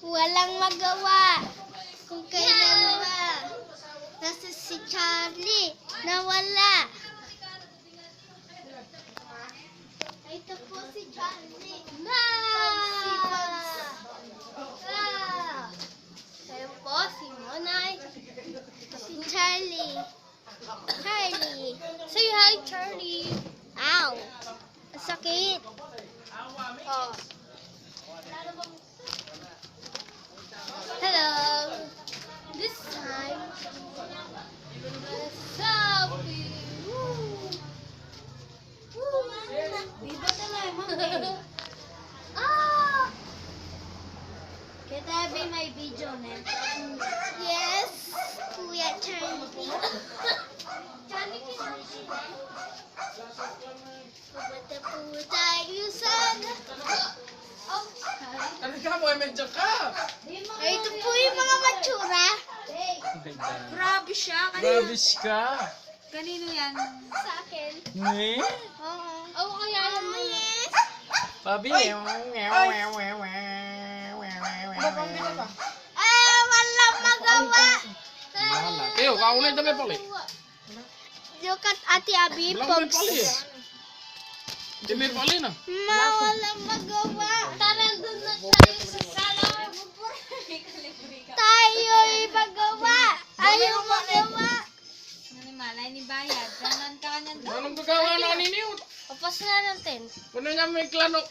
Walang magawa. Kung kailan ba. Nasa si Charlie. Nawala. Ito po si Charlie. Kayo po si Monay. Si Charlie. Charlie. Say hi, Charlie. Ow. Ang sakit. Oh. Hello. This time, selfie. Woo. Woo. Viva tayo, Ah! Kita ba may video na? Yes, Kuya Charlie. Charlie, pupunta po tayo sana. Oh, Ano ka mo? Medyo ka! ay, ito po yung mga matsura. Grabe siya. Rubbish ka! Kanino yan? Sa akin. Ne? Oo. Oo, kaya naman. Yes. Pabi! Walang magawa. Mahala. Kayo, kaunay dami pali. Look at Ate Abby, Walang may Pops. pali. Dami pali na. Walang magawa. Tara, doon na tayo sa sala. Tayo'y magawa. Ayaw magawa. Ano malay ni Bayad? Danan ka kanyan daw. Anong gagawa na ninyo? Tapos na natin. Kuno nga may klanok.